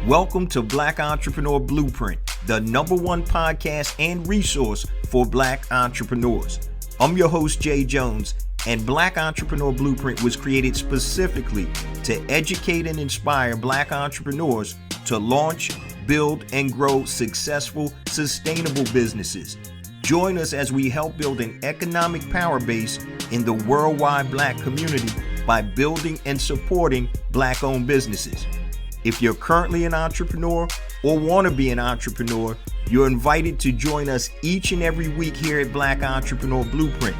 Welcome to Black Entrepreneur Blueprint, the #1 podcast and resource for Black entrepreneurs. I'm your host, Jay Jones, and Black Entrepreneur Blueprint was created specifically to educate and inspire Black entrepreneurs to launch, build, and grow successful, sustainable businesses. Join us as we help build an economic power base in the worldwide Black community by building and supporting Black-owned businesses. If you're currently an entrepreneur or want to be an entrepreneur, you're invited to join us each and every week here at Black Entrepreneur Blueprint.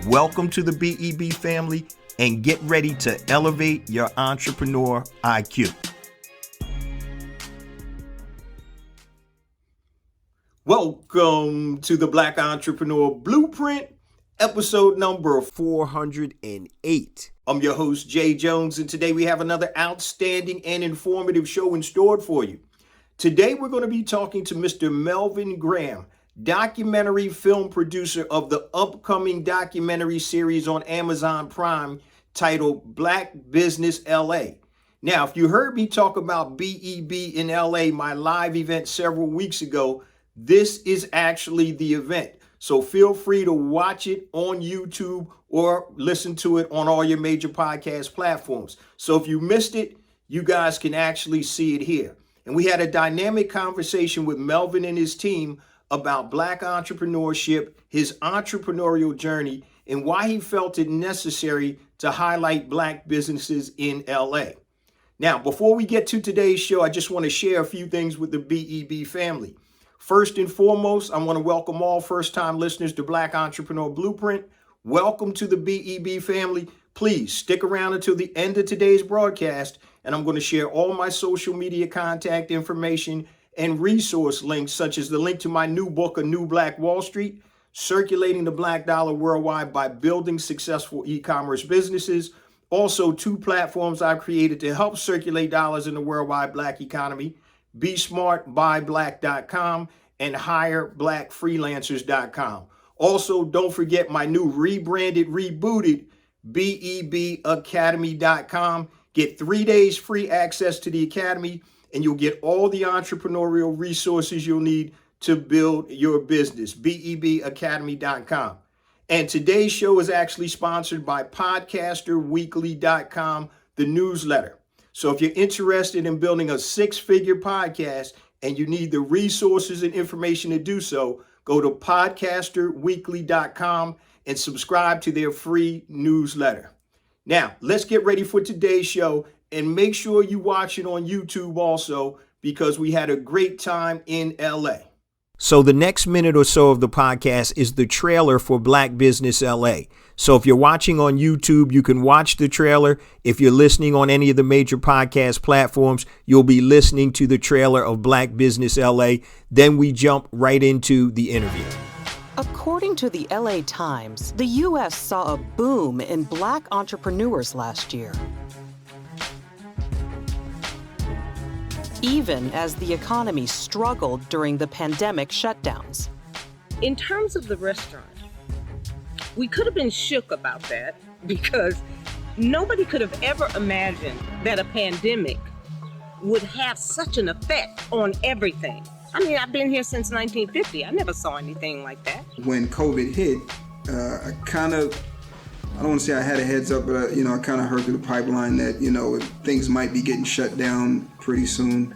Welcome to the BEB family and get ready to elevate your entrepreneur IQ. Welcome to the Black Entrepreneur Blueprint, episode number 408. I'm your host, Jay Jones, and today we have another outstanding and informative show in store for you. Today we're going to be talking to Mr. Melvin Graham, documentary film producer of the upcoming documentary series on Amazon Prime titled Black Business LA. Now, if you heard me talk about BEB in LA, my live event several weeks ago, this is actually the event. So feel free to watch it on YouTube or listen to it on all your major podcast platforms. So if you missed it, you guys can actually see it here. And we had a dynamic conversation with Melvin and his team about Black entrepreneurship, his entrepreneurial journey, and why he felt it necessary to highlight Black businesses in LA. Now, before we get to today's show, I just want to share a few things with the BEB family. First and foremost, I want to welcome all first-time listeners to Black Entrepreneur Blueprint. Welcome to the BEB family. Please stick around until the end of today's broadcast, and I'm going to share all my social media contact information and resource links, such as the link to my new book, A New Black Wall Street, Circulating the Black Dollar Worldwide by Building Successful E-Commerce Businesses. Also, 2 platforms I've created to help circulate dollars in the worldwide Black economy, BeSmartBuyBlack.com and HireBlackFreelancers.com. Also, don't forget my new rebranded, rebooted BEBAcademy.com. Get 3 days free access to the Academy, and you'll get all the entrepreneurial resources you'll need to build your business, BEBAcademy.com. And today's show is actually sponsored by PodcasterWeekly.com, the newsletter. So if you're interested in building a 6-figure podcast and you need the resources and information to do so, go to podcasterweekly.com and subscribe to their free newsletter. Now, let's get ready for today's show, and make sure you watch it on YouTube also, because we had a great time in LA. So the next minute or so of the podcast is the trailer for Black Business LA. So if you're watching on YouTube, you can watch the trailer. If you're listening on any of the major podcast platforms, you'll be listening to the trailer of Black Business LA. Then we jump right into the interview. According to the LA Times, the U.S. saw a boom in Black entrepreneurs last year, even as the economy struggled during the pandemic shutdowns. In terms of the restaurant, we could have been shook about that because nobody could have ever imagined that a pandemic would have such an effect on everything. I mean, I've been here since 1950. I never saw anything like that. When COVID hit, I don't want to say I had a heads up, but I kind of heard through the pipeline that, things might be getting shut down pretty soon.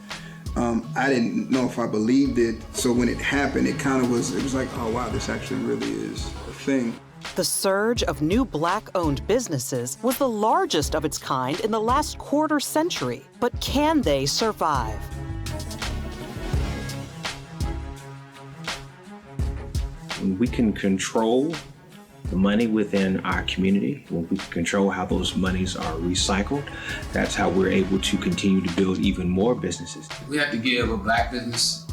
I didn't know if I believed it. So when it happened, it was like, oh wow, this actually really is a thing. The surge of new Black-owned businesses was the largest of its kind in the last quarter century. But can they survive? When we can control the money within our community, when we can control how those monies are recycled, that's how we're able to continue to build even more businesses. We have to give a Black business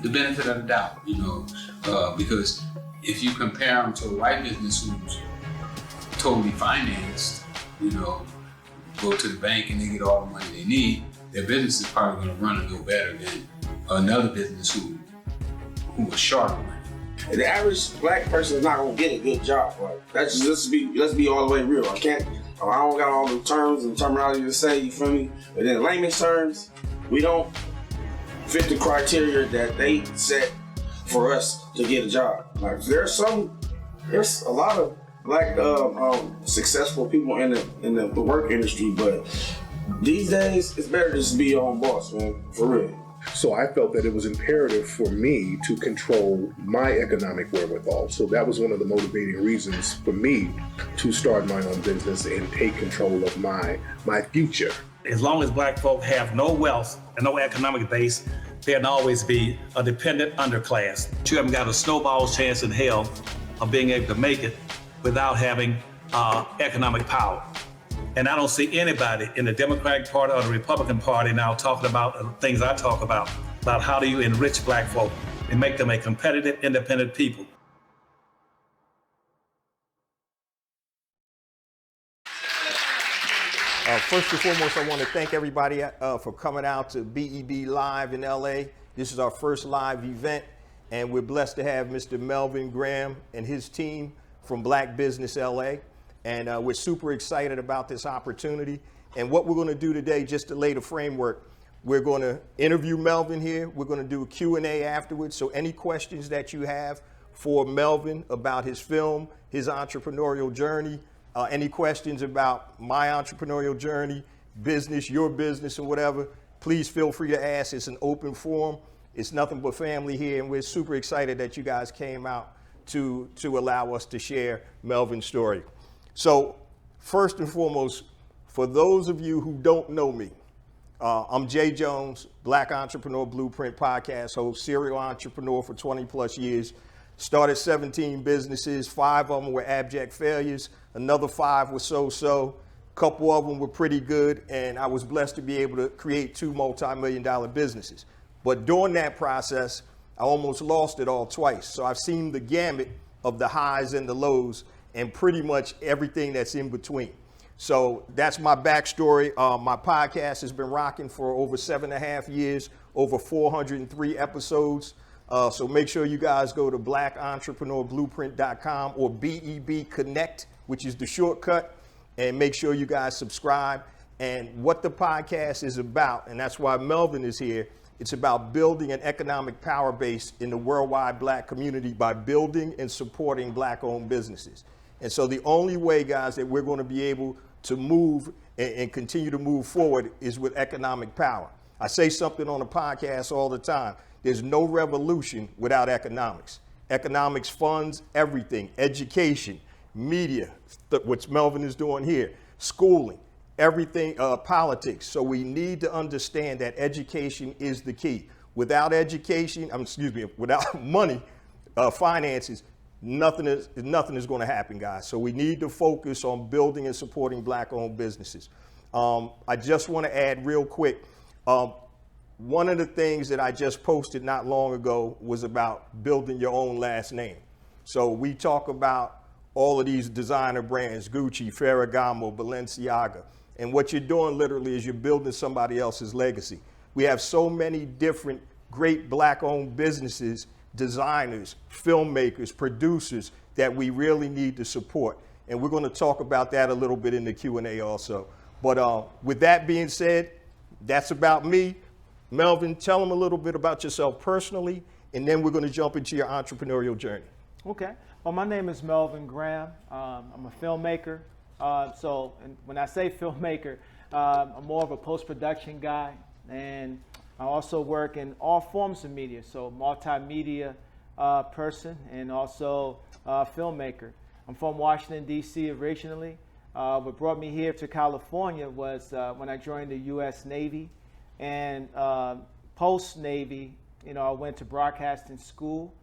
the benefit of the doubt, because if you compare them to a white business who's totally financed, go to the bank and they get all the money they need, their business is probably going to run a little better than another business who was short of money. The average Black person is not gonna get a good job. Like, let's be all the way real. I don't got all the terms and terminology to say, you feel me? But in layman's terms, we don't fit the criteria that they set for us to get a job. Like there's a lot of black successful people in the work industry, but these days it's better just to be your own boss, man, for real. So I felt that it was imperative for me to control my economic wherewithal. So that was one of the motivating reasons for me to start my own business and take control of my future. As long as black folk have no wealth and no economic base, there'll always be a dependent underclass. You haven't got a snowball's chance in hell of being able to make it without having economic power. And I don't see anybody in the Democratic Party or the Republican Party now talking about the things I talk about how do you enrich black folk and make them a competitive, independent people. First and foremost, I want to thank everybody for coming out to BEB Live in LA. This is our first live event, and we're blessed to have Mr. Melvin Graham and his team from Black Business LA. And we're super excited about this opportunity. And what we're going to do today, just to lay the framework, we're going to interview Melvin here. We're going to do a Q&A afterwards. So any questions that you have for Melvin about his film, his entrepreneurial journey, any questions about my entrepreneurial journey, business, your business, or whatever, please feel free to ask. It's an open forum. It's nothing but family here. And we're super excited that you guys came out to allow us to share Melvin's story. So first and foremost, for those of you who don't know me, I'm Jay Jones, Black Entrepreneur Blueprint podcast host, serial entrepreneur for 20 plus years. Started 17 businesses, 5 of them were abject failures, another 5 were so-so, a couple of them were pretty good, and I was blessed to be able to create 2 multi-million-dollar businesses. But during that process, I almost lost it all twice. So I've seen the gamut of the highs and the lows and pretty much everything that's in between. So that's my backstory. My podcast has been rocking for over 7.5 years, over 403 episodes. So make sure you guys go to blackentrepreneurblueprint.com or BEB Connect, which is the shortcut, and make sure you guys subscribe. And what the podcast is about, and that's why Melvin is here, it's about building an economic power base in the worldwide black community by building and supporting black-owned businesses. And so the only way, guys, that we're going to be able to move and continue to move forward is with economic power. I say something on the podcast all the time. There's no revolution without economics. Economics funds everything: education, media, what Melvin is doing here, schooling, everything, politics. So we need to understand that education is the key. Without education, without money, finances, nothing is going to happen, guys. So we need to focus on building and supporting black-owned businesses. I just want to add real quick, one of the things that I just posted not long ago was about building your own last name. So we talk about all of these designer brands, Gucci, Ferragamo, Balenciaga. And what you're doing literally is you're building somebody else's legacy. We have so many different great black-owned businesses, designers, filmmakers, producers that we really need to support. And we're going to talk about that a little bit in the Q&A also. But with that being said, that's about me. Melvin, tell them a little bit about yourself personally, and then we're going to jump into your entrepreneurial journey. Okay. Well, my name is Melvin Graham. I'm a filmmaker. So when I say filmmaker, I'm more of a post-production guy, and I also work in all forms of media, so multimedia person and also filmmaker. I'm from Washington, D.C. originally. What brought me here to California was when I joined the U.S. Navy, and post-Navy, I went to broadcasting school,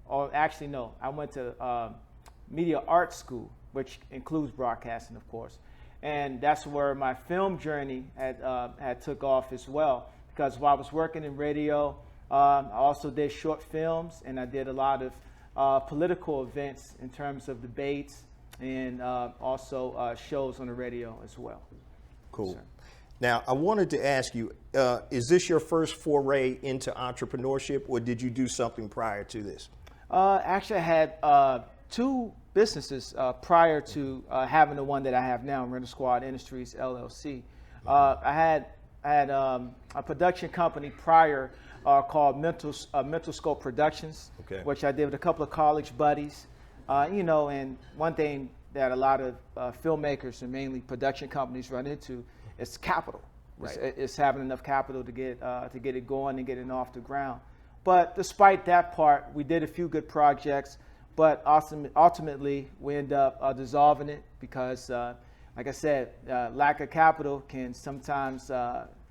or actually no, I went to media art school, which includes broadcasting, of course. And that's where my film journey had took off as well. Because while I was working in radio, I also did short films, and I did a lot of political events in terms of debates and also shows on the radio as well. Cool. Sir. Now, I wanted to ask you, is this your first foray into entrepreneurship, or did you do something prior to this? Actually, I had 2 businesses prior to having the one that I have now, Rental Squad Industries, LLC. I had a production company prior called Mental Scope Productions, Okay. which I did with a couple of college buddies. And one thing that a lot of filmmakers and mainly production companies run into is capital. Right. It's having enough capital to get it going and get it off the ground. But despite that part, we did a few good projects, but ultimately we end up dissolving it because, like I said, lack of capital can sometimes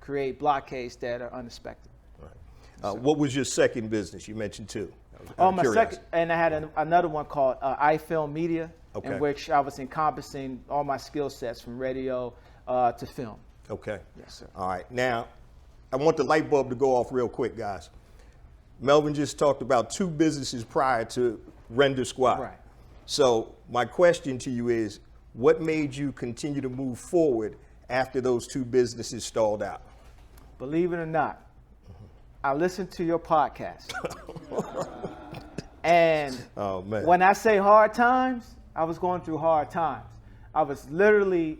create blockades that are unexpected. Right. What was your second business? You mentioned two. My second, and I had another one called iFilm Media, Okay. in which I was encompassing all my skill sets from radio to film. Okay. Yes, sir. All right. Now, I want the light bulb to go off real quick, guys. Melvin just talked about two businesses prior to Render Squad. Right. So my question to you is, what made you continue to move forward after those two businesses stalled out? Believe it or not, I listened to your podcast. And Oh, man. when I say hard times, I was going through hard times. I was literally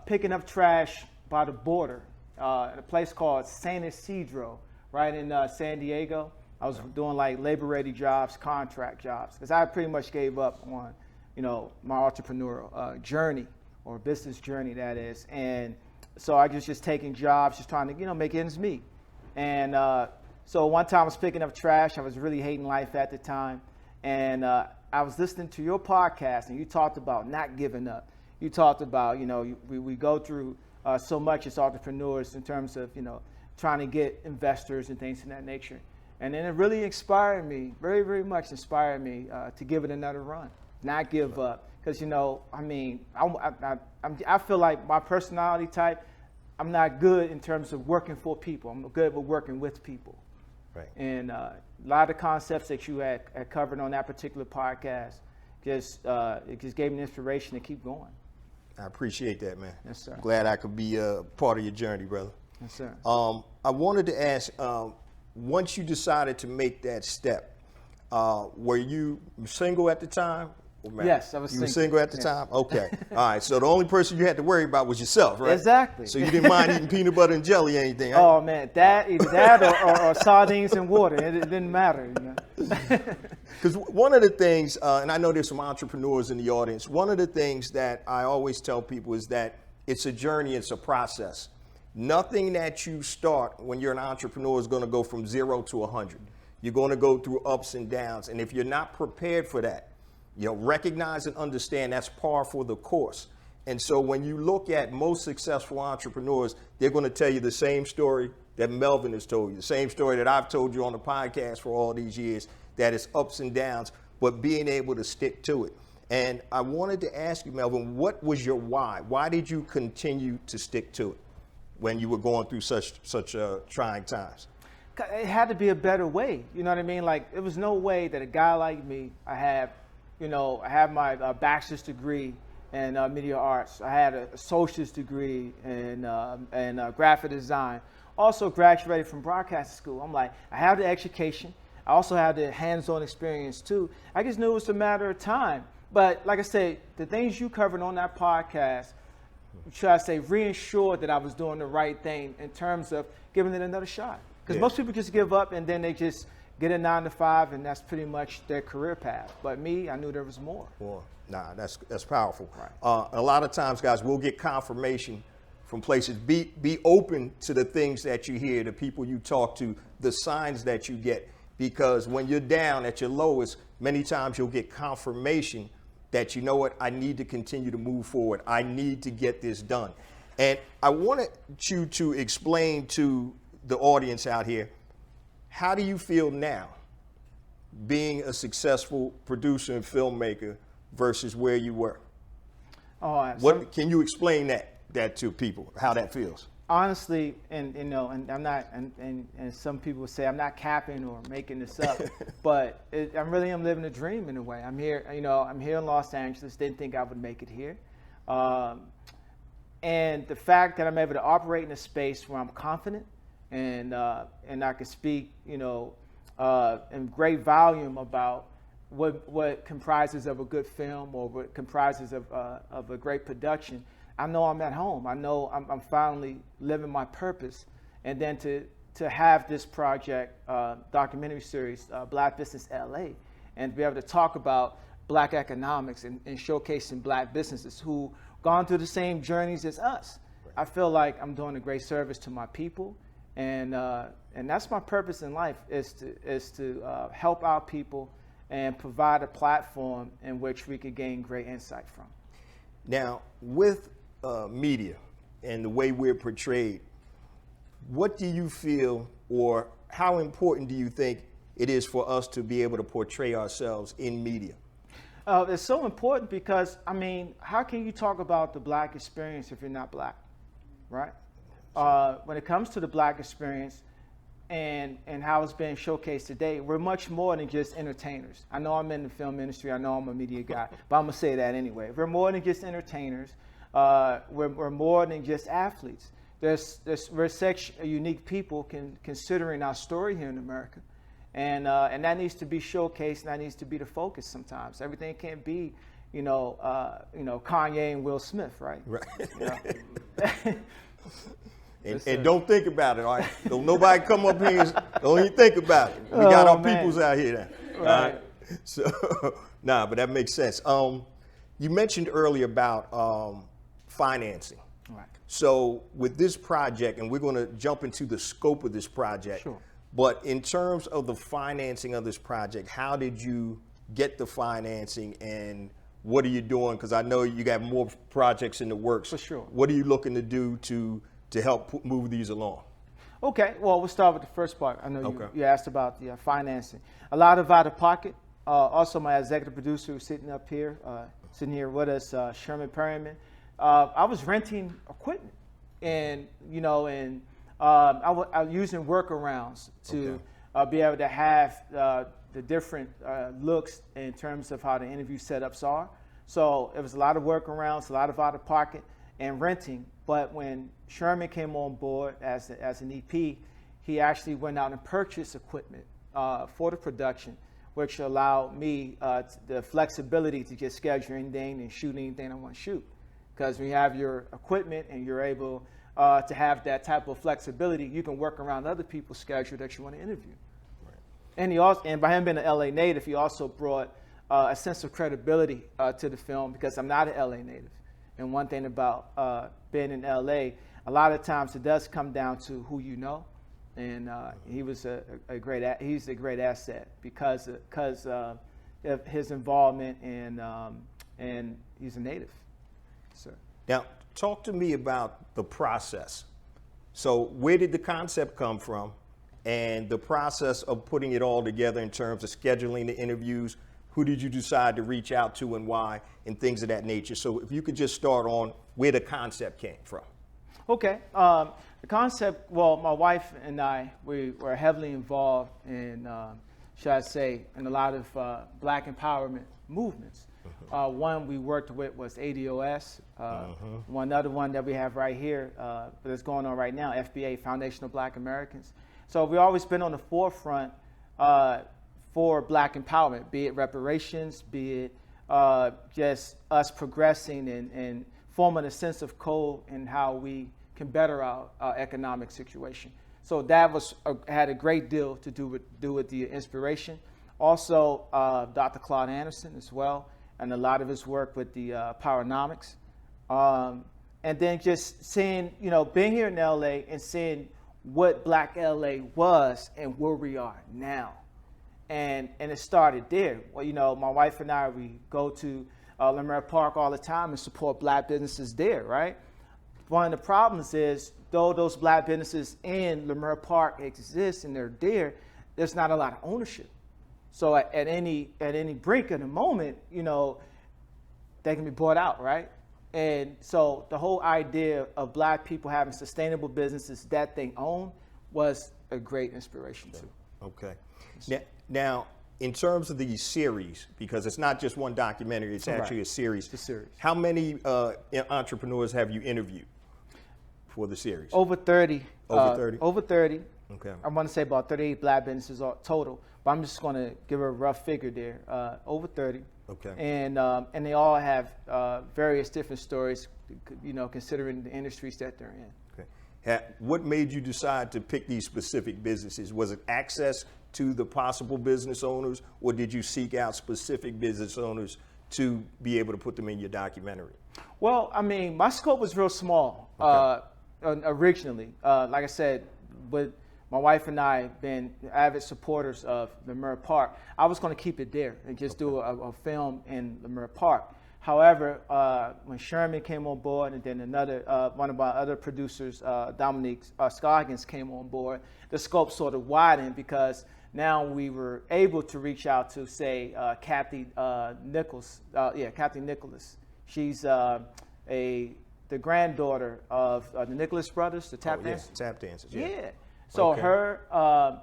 picking up trash by the border in a place called San Isidro, right in San Diego. I was doing like labor-ready jobs, contract jobs, because I pretty much gave up on, my entrepreneurial journey, or business journey, that is. And so I was just taking jobs, just trying to, make ends meet. And so one time I was picking up trash. I was really hating life at the time. And I was listening to your podcast, and you talked about not giving up. You talked about, we go through so much as entrepreneurs in terms of, trying to get investors and things of that nature. And then it really inspired me, very, very much inspired me to give it another run, not give up. Because, I feel like my personality type, I'm not good in terms of working for people. I'm good with working with people. Right. And a lot of the concepts that you had covered on that particular podcast it just gave me inspiration to keep going. I appreciate that, man. Yes, sir. Glad I could be a part of your journey, brother. Yes, sir. I wanted to ask, once you decided to make that step, were you single at the time? Or married? Yes, I was You were single. single at the Yes. time? Okay. All right. So the only person you had to worry about was yourself, right? Exactly. So you didn't mind eating peanut butter and jelly or anything, right? Oh man, either that or sardines and water. It didn't matter. Because one of the things, and I know there's some entrepreneurs in the audience, one of the things that I always tell people is that it's a journey, it's a process. Nothing that you start when you're an entrepreneur is going to go from 0 to 100. You're going to go through ups and downs. And if you're not prepared for that, recognize and understand that's par for the course. And so when you look at most successful entrepreneurs, they're going to tell you the same story that Melvin has told you, the same story that I've told you on the podcast for all these years, that it's ups and downs, but being able to stick to it. And I wanted to ask you, Melvin, what was your why? Why did you continue to stick to it when you were going through such trying times? It had to be a better way. You know what I mean? Like, there was no way that a guy like me, I have my bachelor's degree in media arts. I had a associate's degree in graphic design. Also graduated from broadcasting school. I'm like, I have the education. I also have the hands-on experience too. I just knew it was a matter of time. But like I said, the things you covered on that podcast, should I say, reassured that I was doing the right thing in terms of giving it another shot. Because most people just give up and then they just get a 9 to 5 and that's pretty much their career path. But me, I knew there was more. Well, nah, that's powerful. Right. A lot of times, guys, we'll get confirmation from places. Be open to the things that you hear, the people you talk to, the signs that you get. Because when you're down at your lowest, many times you'll get confirmation that, you know what, I need to continue to move forward. I need to get this done. And I wanted you to explain to the audience out here, how do you feel now being a successful producer and filmmaker versus where you were? Can you explain that to people, how that feels? Honestly, and I'm not, and some people say I'm not capping or making this up, but I'm living a dream in a way. I'm here, I'm here in Los Angeles. Didn't think I would make it here, and the fact that I'm able to operate in a space where I'm confident and I can speak, in great volume about what comprises of a good film or what comprises of a great production. I know I'm at home. I know I'm finally living my purpose, and then to to have this project, documentary series, Black Business LA, and to be able to talk about Black economics and showcasing Black businesses who gone through the same journeys as us. I feel like I'm doing a great service to my people, and that's my purpose in life, is to help our people and provide a platform in which we could gain great insight from. Now, with media and the way we're portrayed, what do you feel, or how important do you think it is for us to be able to portray ourselves in media? It's so important because, I mean, how can you talk about the Black experience if you're not Black, right? When it comes to the Black experience and how it's being showcased today, we're much more than just entertainers. I know I'm in the film industry, I know I'm a media guy, but I'm gonna say that anyway. We're more than just entertainers. We're more than just athletes. We're such a unique people considering our story here in America. And that needs to be showcased, and that needs to be the focus sometimes. Everything can't be, Kanye and Will Smith, right? Right. And don't think about it, all right? Don't nobody come up here and don't even think about it. We got our peoples out here now. Right. So, but that makes sense. You mentioned earlier about financing. Right. So with this project, and we're going to jump into the scope of this project, sure. But in terms of the financing of this project, how did you get the financing, and what are you doing? Because I know you got more projects in the works. For sure. What are you looking to do to help move these along? Okay, well, we'll start with the first part. I know you asked about the financing. A lot of out of pocket. Also, my executive producer who's sitting here with us, Sherman Perryman. I was renting equipment, and I was using workarounds to be able to have the different looks in terms of how the interview setups are. So it was a lot of workarounds, a lot of out of pocket and renting. But when Sherman came on board as an EP, he actually went out and purchased equipment for the production, which allowed me the flexibility to just schedule anything and shoot anything I want to shoot. Because when you have your equipment and you're able to have that type of flexibility, you can work around other people's schedule that you want to interview. Right. And by him being an LA native, he also brought a sense of credibility to the film, because I'm not an LA native. And one thing about being in LA, a lot of times it does come down to who you know. And he was he's a great asset because of his involvement, and he's a native. Sir. Now, talk to me about the process. So where did the concept come from, and the process of putting it all together in terms of scheduling the interviews? Who did you decide to reach out to and why, and things of that nature? So if you could just start on where the concept came from. Okay. The concept, well, my wife and I, we were heavily involved in, should I say, in a lot of Black empowerment movements. One we worked with was ADOS. One other one that we have right here, that's going on right now, FBA, Foundation of Black Americans. So we've always been on the forefront for Black empowerment, be it reparations, be it just us progressing and forming a sense of code in how we can better our economic situation. So that had a great deal to do with the inspiration. Also, Dr. Claude Anderson as well, and a lot of his work with the Powernomics. And then just seeing, being here in LA and seeing what Black LA was and where we are now. And it started there. Well, my wife and I, we go to Leimert Park all the time and support Black businesses there, right? One of the problems is, though those Black businesses in Leimert Park exist and they're there, there's not a lot of ownership. So at any brink of the moment, they can be bought out, right? And so the whole idea of Black people having sustainable businesses that they own was a great inspiration too. Okay. Now, in terms of the series, because it's not just one documentary, it's actually a series. It's a series. How many entrepreneurs have you interviewed for the series? Over 30. Over 30? Over 30. Okay. I want to say about 38 Black businesses total, but I'm just going to give a rough figure there. Over 30. Okay. And they all have various different stories, considering the industries that they're in. Okay. What made you decide to pick these specific businesses? Was it access to the possible business owners, or did you seek out specific business owners to be able to put them in your documentary? Well, I mean, my scope was real small originally. Like I said, with my wife and I been avid supporters of Leimert Park, I was going to keep it there and just do a film in Leimert Park. However, when Sherman came on board, and then one of our other producers, Dominique Scoggins, came on board, the scope sort of widened because now we were able to reach out to, say, Kathy Nicholas. Kathy Nicholas. She's the granddaughter of the Nicholas brothers, the tap dancers. Tap dancers. Yeah. So her,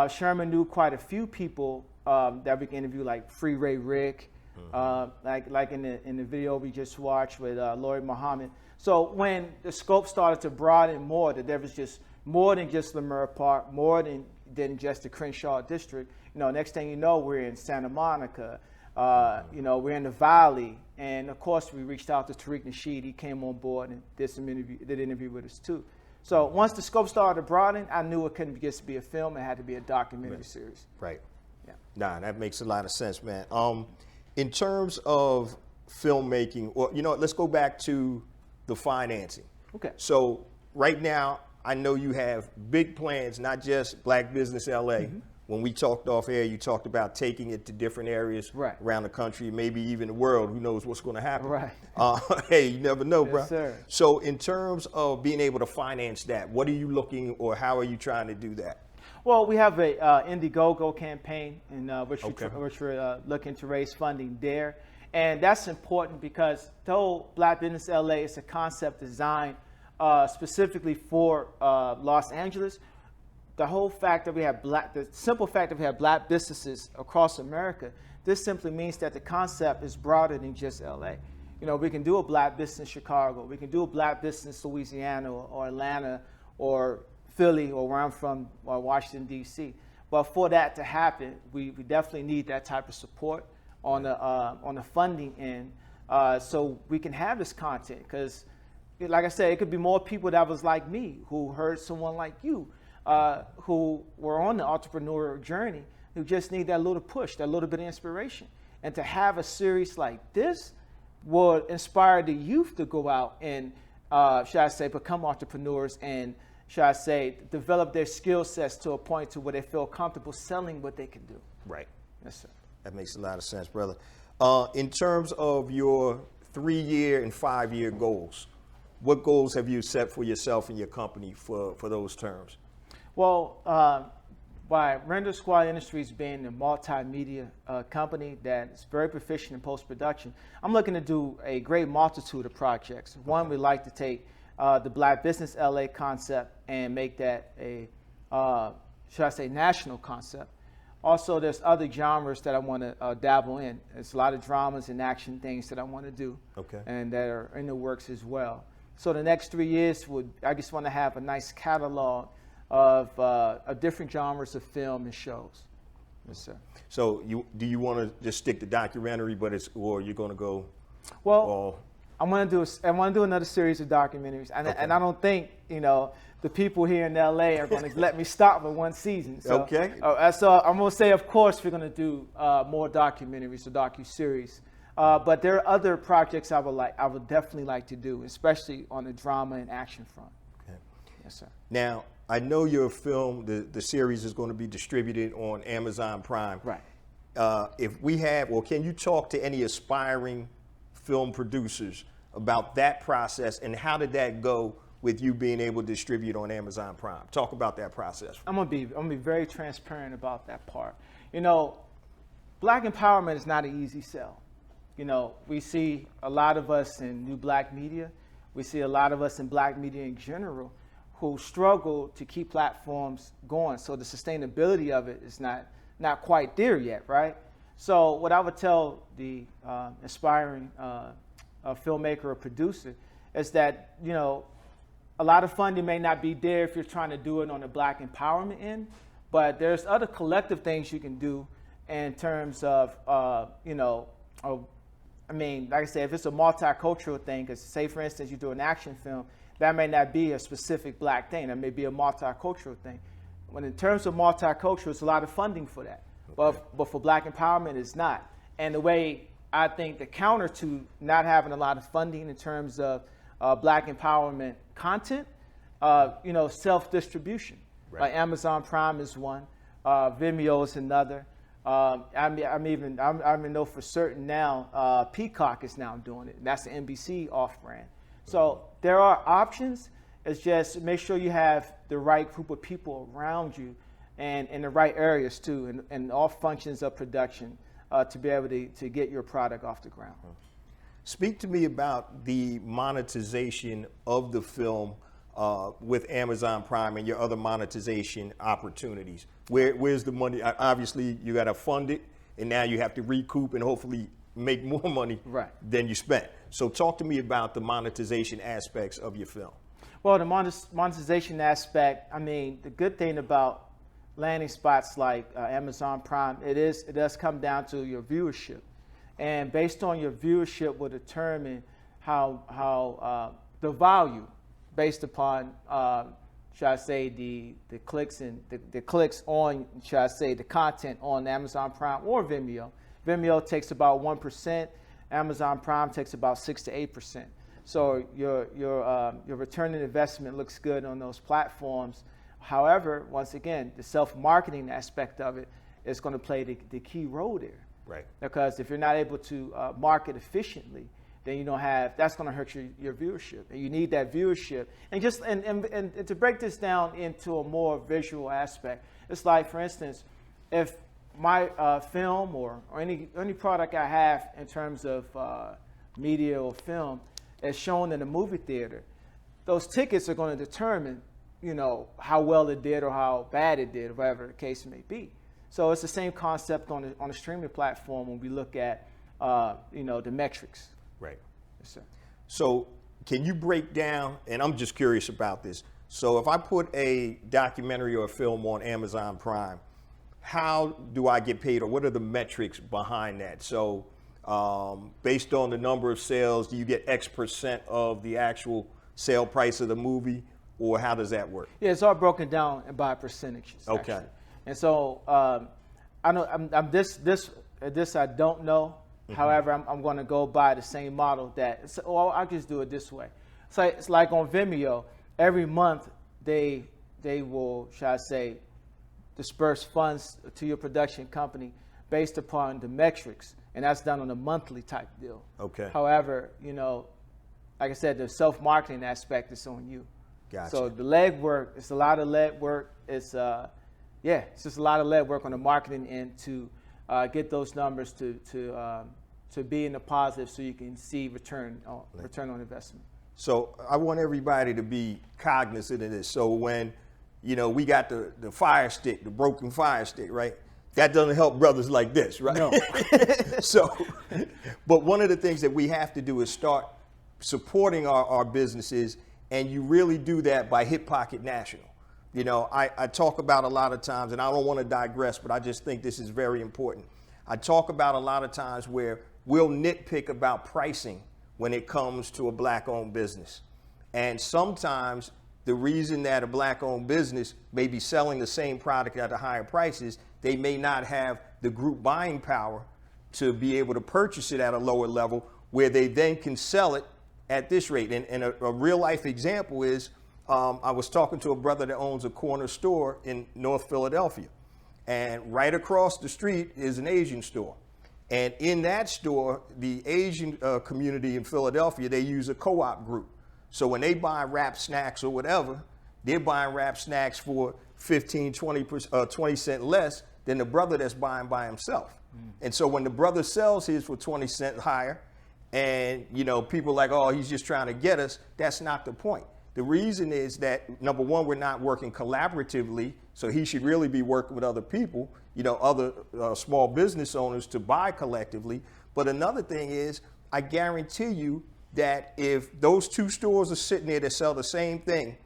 Sherman knew quite a few people that we can interview, like Free Ray Rick. Like in the video we just watched with Lloyd Muhammad. So when the scope started to broaden more, that there was just more than just Leimert Park, more than just the Crenshaw district. Next thing you know, we're in Santa Monica. We're in the Valley, and of course we reached out to Tariq Nasheed. He came on board and did an interview with us too. So once the scope started to broaden, I knew it couldn't just be a film; it had to be a documentary series. Right. Yeah. Nah, that makes a lot of sense, man. In terms of filmmaking, well, let's go back to the financing. Okay. So right now, I know you have big plans, not just Black Business LA. Mm-hmm. When we talked off air, you talked about taking it to different areas around the country, maybe even the world. Who knows what's going to happen? Right. Hey, you never know, bro. Yes, sir. So in terms of being able to finance that, what are you looking, or how are you trying to do that? Well, we have a Indiegogo campaign, in which we're looking to raise funding there. And that's important because though Black Business LA is a concept designed specifically for Los Angeles, the whole fact that we have the simple fact that we have Black businesses across America, this simply means that the concept is broader than just LA. We can do a Black business in Chicago, we can do a Black business in Louisiana or Atlanta or Philly, or where I'm from, or Washington, D.C. But for that to happen, we definitely need that type of support on the funding end, so we can have this content. Because, like I said, it could be more people that was like me, who heard someone like you, who were on the entrepreneurial journey, who just need that little push, that little bit of inspiration. And to have a series like this would inspire the youth to go out and, should I say, become entrepreneurs and, should I say, develop their skill sets to a point to where they feel comfortable selling what they can do. Right. Yes, sir. That makes a lot of sense, brother. In terms of your 3-year and 5-year goals, what goals have you set for yourself and your company for those terms? Well, by Render Squad Industries being a multimedia company that's very proficient in post-production, I'm looking to do a great multitude of projects. One, we like to take the Black Business LA concept and make that a, should I say, national concept. Also, there's other genres that I want to dabble in. There's a lot of dramas and action things that I want to do, and that are in the works as well. So the next 3 years, I just want to have a nice catalog of different genres of film and shows. Yes, sir. So do you want to just stick to documentary, or you're going to go? Well, I want to do another series of documentaries, and I don't think the people here in LA are going to let me stop with one season. So, so I'm going to say, of course, we're going to do more documentaries or docu-series. But there are other projects I would definitely like to do, especially on the drama and action front. Okay. Yes, sir. Now, I know your film, the series is going to be distributed on Amazon Prime. Right. Can you talk to any aspiring film producers about that process, and how did that go with you being able to distribute on Amazon Prime? Talk about that process. I'm gonna be very transparent about that part. Black empowerment is not an easy sell. We see a lot of us in new Black media. We see a lot of us in Black media in general who struggle to keep platforms going. So the sustainability of it is not quite there yet, right? So what I would tell the aspiring filmmaker or producer is that, a lot of funding may not be there if you're trying to do it on the Black empowerment end, but there's other collective things you can do in terms of, like I said, if it's a multicultural thing, because say, for instance, you do an action film, that may not be a specific black thing. That may be a multicultural thing. When in terms of multicultural, there's a lot of funding for that. Okay. But for black empowerment, it's not. And the way I think the counter to not having a lot of funding in terms of black empowerment content, self-distribution. Right. Like Amazon Prime is one, Vimeo is another. I know for certain now, Peacock is now doing it. That's the NBC off-brand. So there are options. It's just make sure you have the right group of people around you and in the right areas too, and all functions of production to be able to get your product off the ground. Speak to me about the monetization of the film with Amazon Prime and your other monetization opportunities. Where's the money? Obviously, you got to fund it, and now you have to recoup and hopefully make more money than you spent. So talk to me about the monetization aspects of your film. Well, the monetization aspect, I mean, the good thing about landing spots like Amazon Prime, it does come down to your viewership. And based on your viewership will determine how the value based upon, should I say, the clicks and the clicks on, should I say, the content on Amazon Prime or Vimeo. Vimeo takes about 1%. Amazon Prime takes about 6 to 8%. So your return on investment looks good on those platforms. However, once again, the self-marketing aspect of it is going to play the key role there. Right. Because if you're not able to market efficiently, then you don't have, that's going to hurt your viewership. And you need that viewership. And just and to break this down into a more visual aspect, it's like, for instance, if my film or any product I have in terms of media or film is shown in a movie theater, those tickets are going to determine, how well it did or how bad it did, whatever the case may be. So it's the same concept on a streaming platform when we look at, the metrics. Right. Yes, sir. So can you break down, and I'm just curious about this, so if I put a documentary or a film on Amazon Prime, how do I get paid, or what are the metrics behind that? So based on the number of sales, do you get X percent of the actual sale price of the movie, or how does that work? Yeah, it's all broken down by percentages. Okay. Actually. And so I know this I don't know. Mm-hmm. However, I'm going to go by the same model I'll just do it this way. So it's like on Vimeo, every month they will, shall I say, disperse funds to your production company based upon the metrics, and that's done on a monthly type deal. Okay. However, like I said, the self-marketing aspect is on you. Gotcha. So the legwork, it's a lot of legwork. It's just a lot of legwork on the marketing end to get those numbers to be in the positive, so you can see return on investment. So I want everybody to be cognizant of this. So when we got the fire stick, the broken fire stick, right? That doesn't help brothers like this, right? No. But one of the things that we have to do is start supporting our businesses, and you really do that by Hip Pocket National. I talk about a lot of times, and I don't want to digress, but I just think this is very important. I talk about a lot of times where we'll nitpick about pricing when it comes to a black-owned business. And sometimes the reason that a black-owned business may be selling the same product at the higher prices, they may not have the group buying power to be able to purchase it at a lower level where they then can sell it at this rate. And a real-life example is I was talking to a brother that owns a corner store in North Philadelphia. And right across the street is an Asian store. And in that store, the Asian community in Philadelphia, they use a co-op group. So when they buy wrap snacks or whatever, they're buying wrap snacks for 15, 20 cents less than the brother that's buying by himself. And so when the brother sells his for 20 cents higher, and people are like, oh, he's just trying to get us, that's not the point. The reason is that, number one, we're not working collaboratively, so he should really be working with other people, other small business owners to buy collectively. But another thing is, I guarantee you that if those two stores are sitting there that sell the same thing,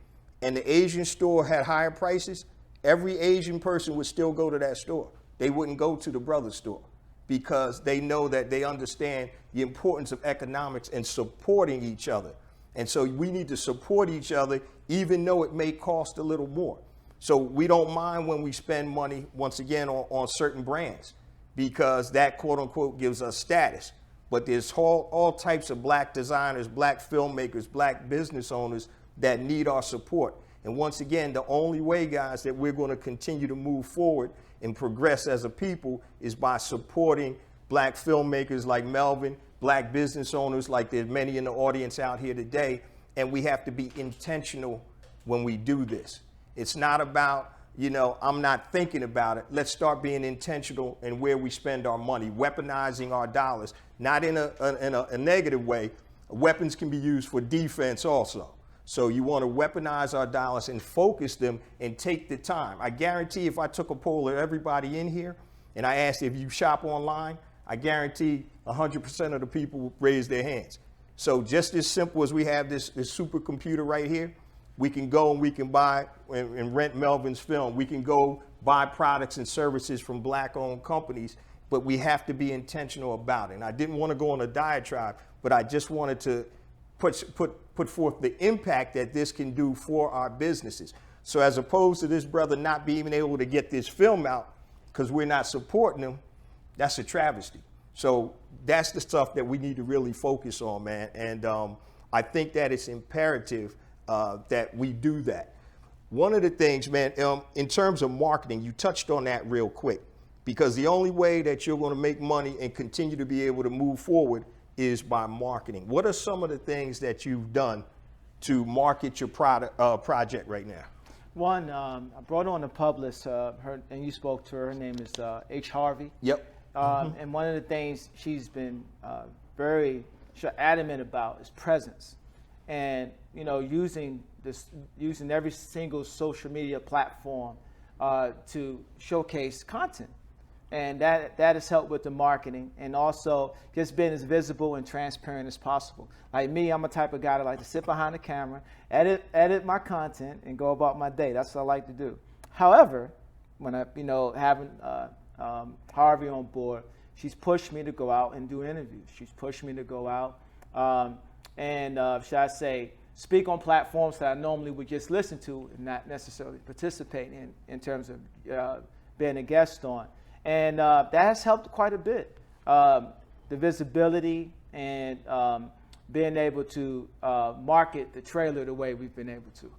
and the Asian store had higher prices, every Asian person would still go to that store. They wouldn't go to the brother store, because they know that they understand the importance of economics and supporting each other. And so we need to support each other, even though it may cost a little more. So we don't mind when we spend money, once again, on certain brands, because that, quote unquote, gives us status. But there's all types of black designers, black filmmakers, black business owners that need our support. And once again, the only way, guys, that we're going to continue to move forward and progress as a people is by supporting black filmmakers like Melvin, black business owners like there's many in the audience out here today. And we have to be intentional when we do this. It's not about, I'm not thinking about it. Let's start being intentional in where we spend our money, weaponizing our dollars, not in a negative way. Weapons can be used for defense also. So you want to weaponize our dollars and focus them and take the time. I guarantee if I took a poll of everybody in here and I asked if you shop online, I guarantee 100% of the people will raise their hands. So just as simple as we have this supercomputer right here, we can go and we can buy and rent Melvin's film. We can go buy products and services from black-owned companies, but we have to be intentional about it. And I didn't want to go on a diatribe, but I just wanted to put forth the impact that this can do for our businesses. So as opposed to this brother not being able to get this film out because we're not supporting him, that's a travesty. So that's the stuff that we need to really focus on, man. And I think that it's imperative that we do that. One of the things, man, in terms of marketing, you touched on that real quick, because the only way that you're going to make money and continue to be able to move forward is by marketing. What are some of the things that you've done to market your project right now? One, I brought on a publicist, and you spoke to her. Her name is H. Harvey. Yep. And one of the things she's been very adamant about is presence, and using every single social media platform to showcase content. And that has helped with the marketing, and also just being as visible and transparent as possible. Like me, I'm a type of guy that like to sit behind the camera, edit my content, and go about my day. That's what I like to do. However, when I, having Harvey on board, she's pushed me to go out and do interviews. She's pushed me to go out and should I say, speak on platforms that I normally would just listen to and not necessarily participate in terms of being a guest on. And that has helped quite a bit. The visibility and being able to market the trailer the way we've been able to.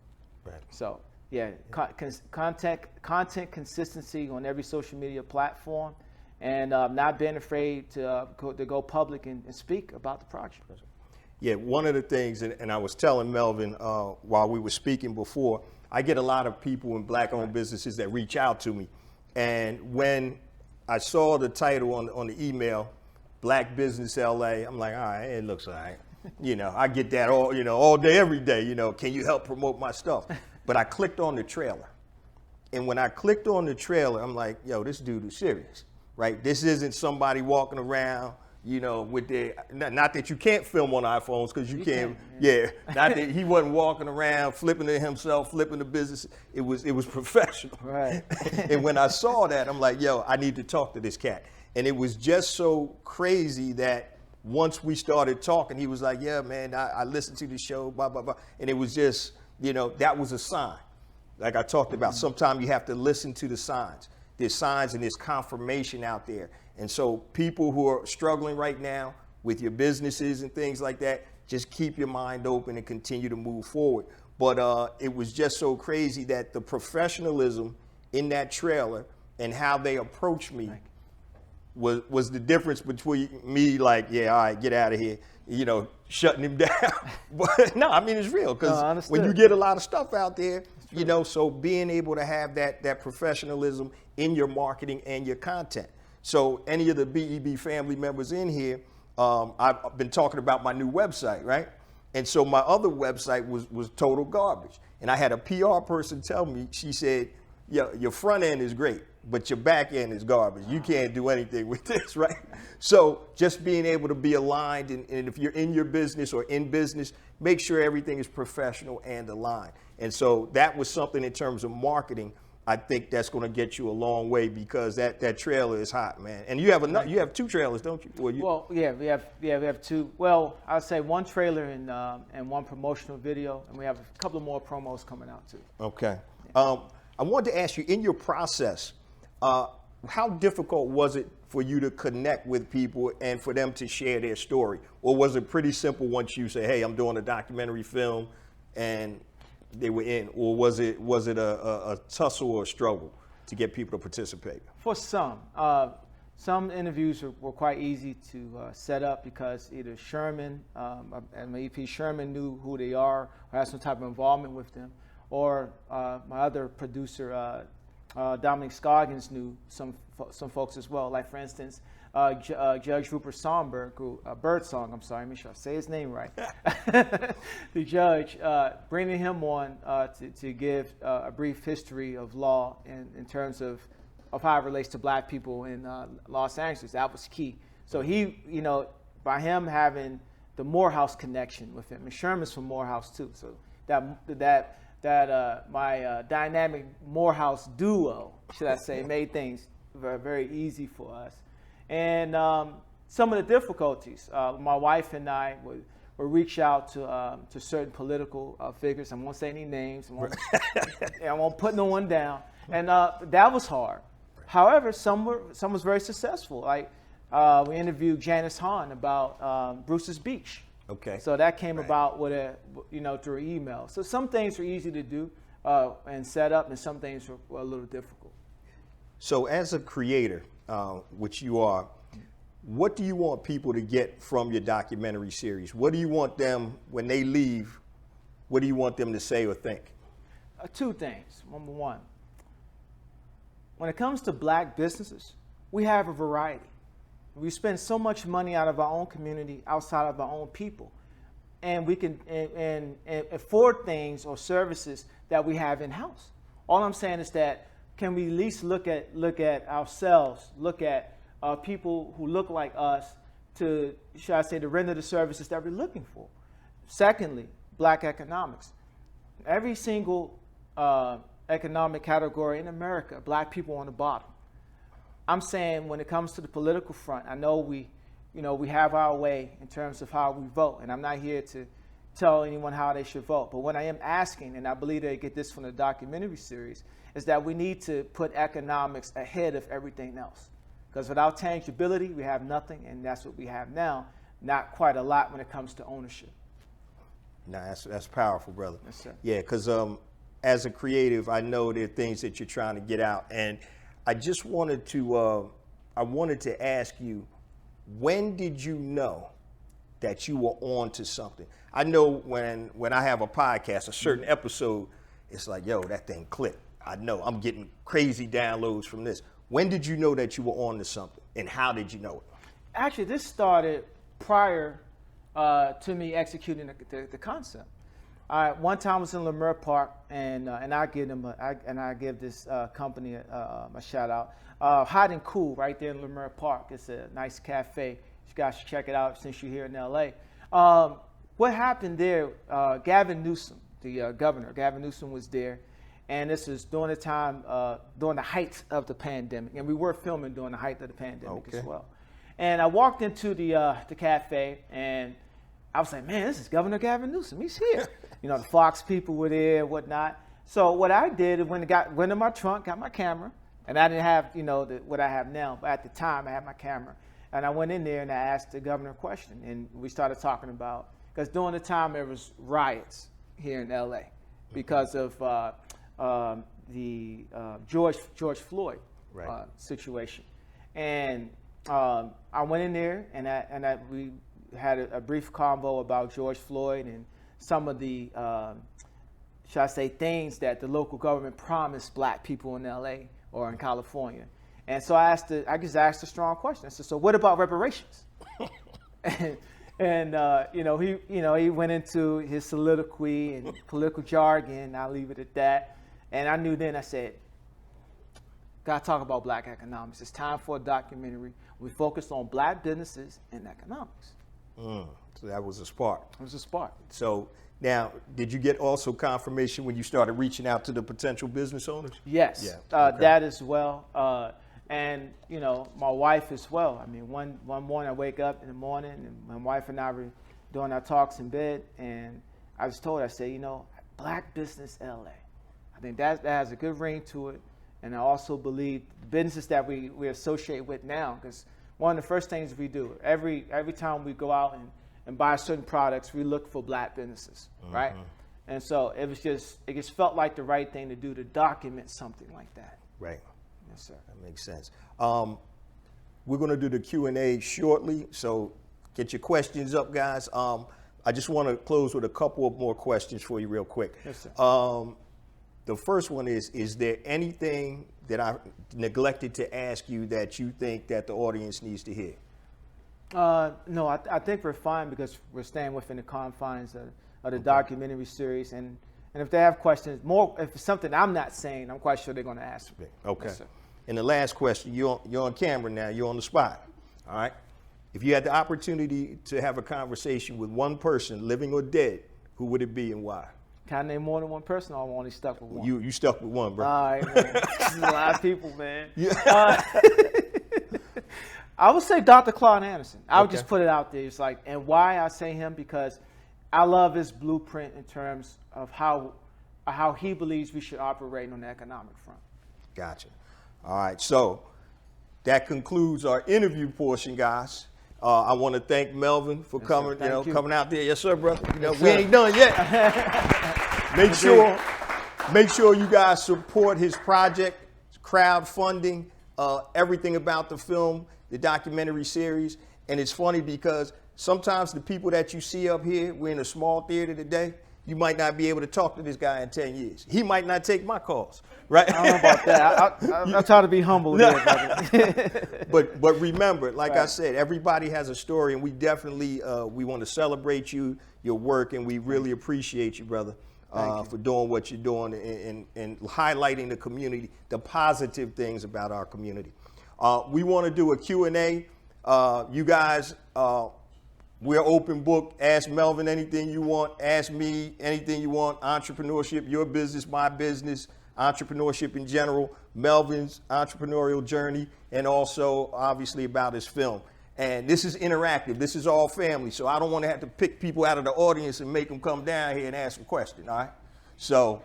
Right. So, yeah, content consistency on every social media platform, and not being afraid to go public and speak about the project. Yeah, one of the things, and I was telling Melvin while we were speaking before, I get a lot of people in black-owned businesses that reach out to me. And when I saw the title on the email, Black Business LA, I'm like, all right, it looks all right. I get that all day, every day, can you help promote my stuff? But I clicked on the trailer. And when I clicked on the trailer, I'm like, yo, this dude is serious, right? This isn't somebody walking around, with their, not that you can't film on iPhones, because you can. Yeah, not that he wasn't walking around flipping to himself, flipping the business. It was professional. Right. And when I saw that, I'm like, yo, I need to talk to this cat. And it was just so crazy that once we started talking, he was like, yeah, man, I listened to the show, blah, blah, blah. And it was just, that was a sign. Like I talked about, sometimes you have to listen to the signs. There's signs and there's confirmation out there. And so people who are struggling right now with your businesses and things like that, just keep your mind open and continue to move forward. But it was just so crazy that the professionalism in that trailer and how they approached me was the difference between me like, yeah, all right, get out of here, shutting him down. But no, I mean, it's real, because when you get a lot of stuff out there, so being able to have that professionalism in your marketing and your content. So any of the BEB family members in here, I've been talking about my new website, right? And so my other website was total garbage. And I had a PR person tell me, she said, yeah, your front end is great, but your back end is garbage. You can't do anything with this, right? So just being able to be aligned, and if you're in your business or in business, make sure everything is professional and aligned. And so that was something in terms of marketing I think that's going to get you a long way because that trailer is hot, man. And you have 2 trailers, don't you? Well, we have 2. Well, I'd say 1 trailer and 1 promotional video, and we have a couple of more promos coming out too. Okay. I wanted to ask you, in your process, how difficult was it for you to connect with people and for them to share their story? Or was it pretty simple once you say, hey, I'm doing a documentary film, and they were in? Or was it a tussle or a struggle to get people to participate? For some interviews were quite easy to set up because either Sherman and my EP Sherman knew who they are or had some type of involvement with them, or my other producer Dominic Scoggins knew some folks as well. Like for instance, Judge Rupert Sonberg, Birdsong, I'm sorry, make sure I say his name right. The judge, bringing him on to give a brief history of law in terms of how it relates to black people in Los Angeles. That was key. So he, by him having the Morehouse connection with him, and Sherman's from Morehouse too. So my dynamic Morehouse duo, should I say, made things very, very easy for us. And some of the difficulties, my wife and I would reach out to certain political figures. I won't say any names. I won't put no one down. And that was hard. However, some was very successful. Like we interviewed Janice Hahn about Bruce's Beach. Okay. So that came about with through email. So some things were easy to do and set up, and some things were a little difficult. So as a creator, which you are, what do you want people to get from your documentary series? What do you want them, when they leave, what do you want them to say or think? 2 things. Number 1, when it comes to black businesses, we have a variety. We spend so much money out of our own community, outside of our own people, and we can and afford things or services that we have in-house. All I'm saying is that, can we at least look at ourselves, look at people who look like us to, should I say, to render the services that we're looking for? Secondly, black economics. Every single economic category in America, black people on the bottom. I'm saying when it comes to the political front, I know we have our way in terms of how we vote, and I'm not here to tell anyone how they should vote. But what I am asking, and I believe they get this from the documentary series, is that we need to put economics ahead of everything else. Because without tangibility, we have nothing, and that's what we have now. Not quite a lot when it comes to ownership. Nah, that's powerful, brother. Yes, sir. Yeah, because as a creative, I know there are things that you're trying to get out, and I just wanted to ask you, when did you know that you were on to something? I know when I have a podcast, a certain episode, it's like, yo, that thing clicked. I know I'm getting crazy downloads from this. When did you know that you were on to something, and how did you know it? Actually, this started prior to me executing the concept. One time I was in Leimert Park, and I give this company a shout out. Hot and Cool, right there in Leimert Park. It's a nice cafe. You guys should check it out since you're here in LA. What happened there? Gavin Newsom, the governor, Gavin Newsom was there, and this is during the time, during the height of the pandemic, and we were filming during the height of the pandemic as well. And I walked into the cafe, and I was like, man, this is Governor Gavin Newsom. He's here. The Fox people were there, whatnot. So what I did is went in my trunk, got my camera, and I didn't have, what I have now, but at the time I had my camera. And I went in there and I asked the governor a question, and we started talking about, because during the time there was riots here in LA because of the George Floyd situation. And I went in there and we had a brief convo about George Floyd and some of the, should I say, things that the local government promised black people in LA or in California. And so I just asked a strong question. I said, so what about reparations? and he went into his soliloquy and political jargon. I'll leave it at that. And I knew then, I said, gotta talk about black economics. It's time for a documentary. We focused on black businesses and economics. So that was a spark. It was a spark. So Now, did you get also confirmation when you started reaching out to the potential business owners? Yes, Yeah. Okay. that as well. And, my wife as well. I mean, one morning I wake up in the morning and my wife and I were doing our talks in bed, and I was told, I said, Black Business LA. I think that has a good ring to it. And I also believe the businesses that we associate with now, because one of the first things we do, every time we go out and buy certain products, we look for Black businesses, right? And so it just felt like the right thing to do to document something like that. Right. Yes, sir. That makes sense. We're going to do the Q&A shortly, so get your questions up, guys. I just want to close with a couple of more questions for you real quick. Yes, sir. The first one is there anything that I neglected to ask you that you think that the audience needs to hear? No, I think we're fine because we're staying within the confines of the documentary series. And if they have questions, if it's something I'm not saying, I'm quite sure they're going to ask me. Okay. Yes, sir. And the last question, you're on camera now, you're on the spot, all right? If you had the opportunity to have a conversation with one person, living or dead, who would it be and why? Can I name more than one person, or I'm only stuck with one? You stuck with one, bro. All right, man. This is a lot of people, man. Yeah. I would say Dr. Claude Anderson. I would Okay. just put it out there. It's like, and why I say him, because I love his blueprint in terms of how he believes we should operate on the economic front. Gotcha. All right, so that concludes our interview portion, guys. I want to thank Melvin for coming, Thank you. coming out there. Yes, sir, brother. Yes, We sir. ain't done yet. Make sure you guys support his project, crowdfunding, everything about the film, the documentary series. And it's funny because sometimes the people that you see up here, we're in a small theater today, you might not be able to talk to this guy in 10 years. He might not take my calls, right? I don't know about that. I try to be humble here, brother. But remember, like I Right. said, everybody has a story, and we definitely we want to celebrate you, your work, and we really appreciate you, brother, for doing what you're doing and highlighting the community, the positive things about our community. We want to do a Q&A. You guys, we're open book. Ask Melvin anything you want. Ask me anything you want. Entrepreneurship, your business, my business. Entrepreneurship in general. Melvin's entrepreneurial journey, and also obviously about his film. And this is interactive. This is all family. So I don't want to have to pick people out of the audience and make them come down here and ask some questions. All right. So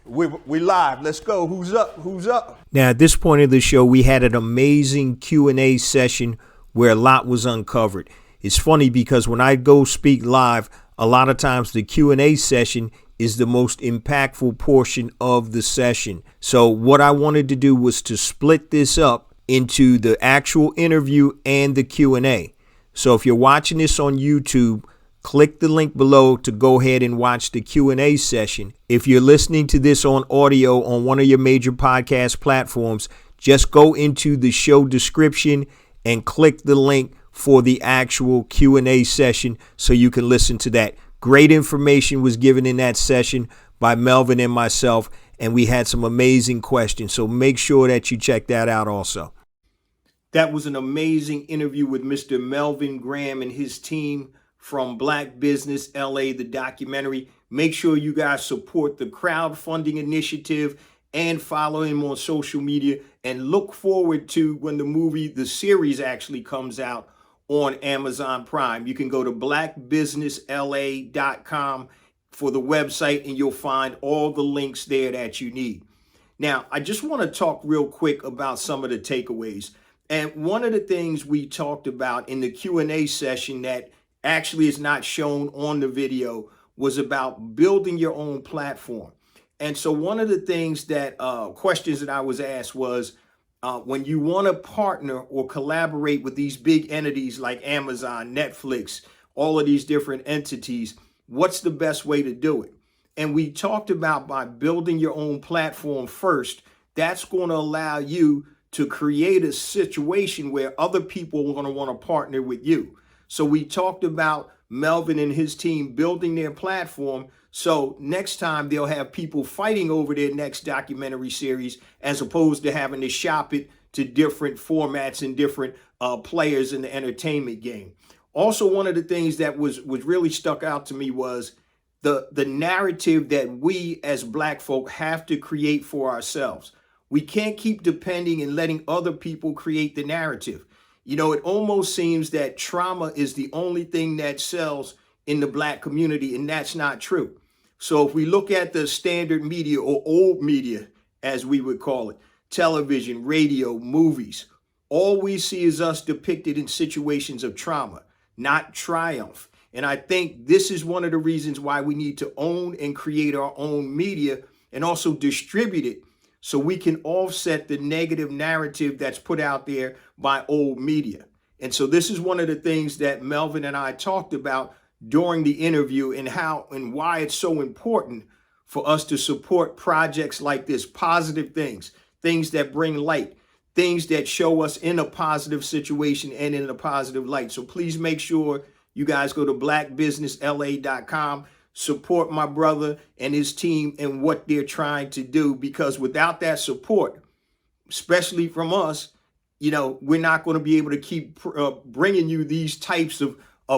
we live. Let's go. Who's up? Who's up? Now, at this point of the show, we had an amazing Q&A session where a lot was uncovered. It's funny because when I go speak live, a lot of times the Q&A session is the most impactful portion of the session. So what I wanted to do was to split this up into the actual interview and the Q&A. So if you're watching this on YouTube, click the link below to go ahead and watch the Q&A session. If you're listening to this on audio on one of your major podcast platforms, just go into the show description and click the link for the actual Q&A session so you can listen to that. Great information was given in that session by Melvin and myself, and we had some amazing questions. So make sure that you check that out also. That was an amazing interview with Mr. Melvin Graham and his team from Black Business LA, the documentary. Make sure you guys support the crowdfunding initiative and follow him on social media, and look forward to when the series actually comes out on Amazon Prime. You can go to blackbusinessla.com for the website, and you'll find all the links there that you need. Now, I just want to talk real quick about some of the takeaways. And one of the things we talked about in the Q&A session that actually is not shown on the video was about building your own platform. And so one of the things that questions that I was asked was, when you want to partner or collaborate with these big entities like Amazon, Netflix, all of these different entities, what's the best way to do it? And we talked about by building your own platform first, that's going to allow you to create a situation where other people are going to want to partner with you. So we talked about Melvin and his team building their platform. So next time they'll have people fighting over their next documentary series, as opposed to having to shop it to different formats and different players in the entertainment game. Also, one of the things that was really stuck out to me was the narrative that we as Black folk have to create for ourselves. We can't keep depending and letting other people create the narrative. You know, it almost seems that trauma is the only thing that sells in the Black community, and that's not true. So if we look at the standard media, or old media, as we would call it, television, radio, movies, all we see is us depicted in situations of trauma, not triumph. And I think this is one of the reasons why we need to own and create our own media and also distribute it so we can offset the negative narrative that's put out there by old media. And so this is one of the things that Melvin and I talked about during the interview, and how and why it's so important for us to support projects like this, positive things, things that bring light, things that show us in a positive situation and in a positive light. So please make sure you guys go to blackbusinessla.com, support my brother and his team and what they're trying to do, because without that support, especially from us, you know, we're not going to be able to keep bringing you these types of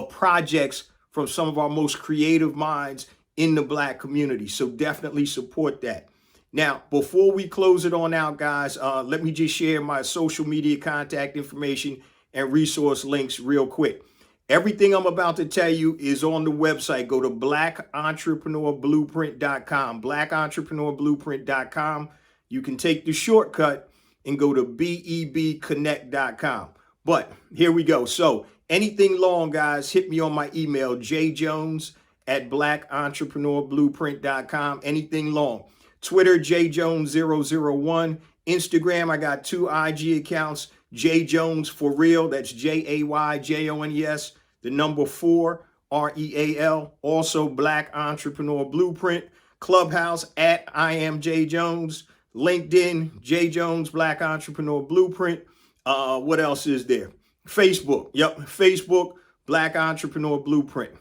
projects from some of our most creative minds in the Black community. So definitely support that. Now, before we close it on out, guys, let me just share my social media contact information and resource links real quick. Everything I'm about to tell you is on the website. Go to blackentrepreneurBlueprint.com, blackentrepreneurBlueprint.com. You can take the shortcut and go to bebconnect.com. But here we go. So anything long, guys, hit me on my email, jjones@blackentrepreneurBlueprint.com. Anything long. Twitter, jjones001. Instagram, I got 2 IG accounts, jjones for real. That's JAYJONES, the number 4, REAL. Also, Black Entrepreneur Blueprint. Clubhouse @IamJJones. LinkedIn, J Jones, Black Entrepreneur Blueprint. What else is there? Facebook. Yep, Facebook, Black Entrepreneur Blueprint.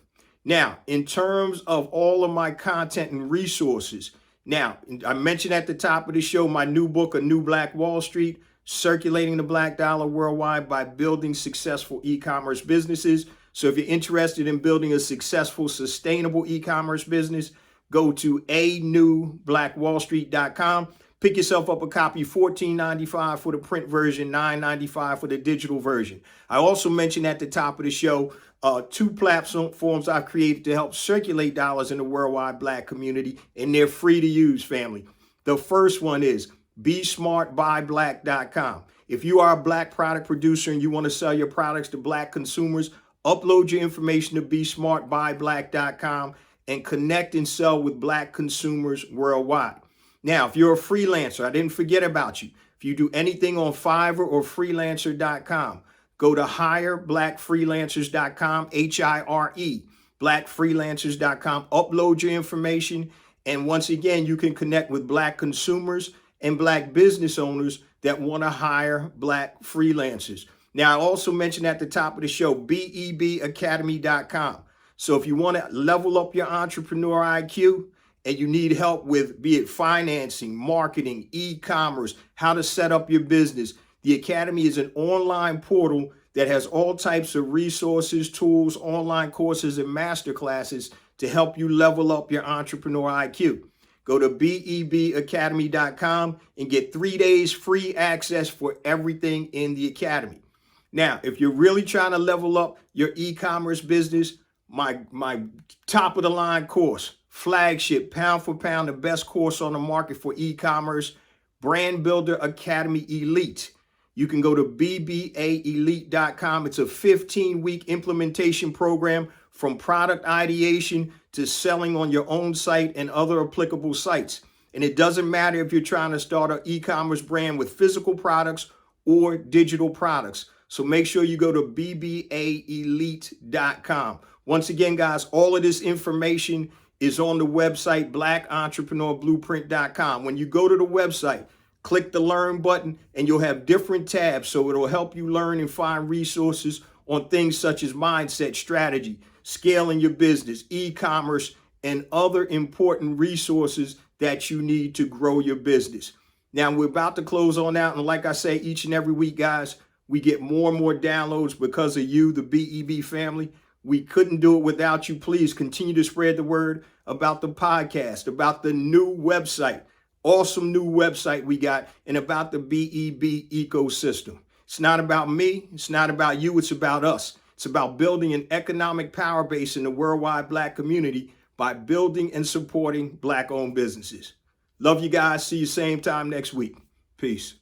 Now, in terms of all of my content and resources, now, I mentioned at the top of the show my new book, A New Black Wall Street, Circulating the Black Dollar Worldwide by Building Successful E-Commerce Businesses. So if you're interested in building a successful, sustainable e-commerce business, go to anewblackwallstreet.com. Pick yourself up a copy, $14.95 for the print version, $9.95 for the digital version. I also mentioned at the top of the show 2 platforms I've created to help circulate dollars in the worldwide Black community, and they're free to use, family. The first one is BeSmartByBlack.com. If you are a Black product producer and you want to sell your products to Black consumers, upload your information to BeSmartByBlack.com and connect and sell with Black consumers worldwide. Now, if you're a freelancer, I didn't forget about you. If you do anything on Fiverr or freelancer.com, go to hireblackfreelancers.com, HIRE, blackfreelancers.com, upload your information. And once again, you can connect with Black consumers and Black business owners that want to hire Black freelancers. Now, I also mentioned at the top of the show, BEBacademy.com. So if you want to level up your entrepreneur IQ, and you need help with, be it financing, marketing, e-commerce, how to set up your business, the Academy is an online portal that has all types of resources, tools, online courses, and masterclasses to help you level up your entrepreneur IQ. Go to BEBacademy.com and get 3 days free access for everything in the Academy. Now, if you're really trying to level up your e-commerce business, my top of the line course, flagship, pound for pound, the best course on the market for e-commerce, Brand Builder Academy Elite. You can go to BBAElite.com. It's a 15-week implementation program from product ideation to selling on your own site and other applicable sites. And it doesn't matter if you're trying to start an e-commerce brand with physical products or digital products. So make sure you go to BBAElite.com. Once again, guys, all of this information is on the website, blackentrepreneurBlueprint.com. When you go to the website, click the Learn button, and you'll have different tabs. So it'll help you learn and find resources on things such as mindset, strategy, scaling your business, e-commerce, and other important resources that you need to grow your business. Now, we're about to close on out. And like I say, each and every week, guys, we get more and more downloads because of you, the BEB family. We couldn't do it without you. Please continue to spread the word about the podcast, about the new website, awesome new website we got, and about the BEB ecosystem. It's not about me. It's not about you. It's about us. It's about building an economic power base in the worldwide Black community by building and supporting Black-owned businesses. Love you guys. See you same time next week. Peace.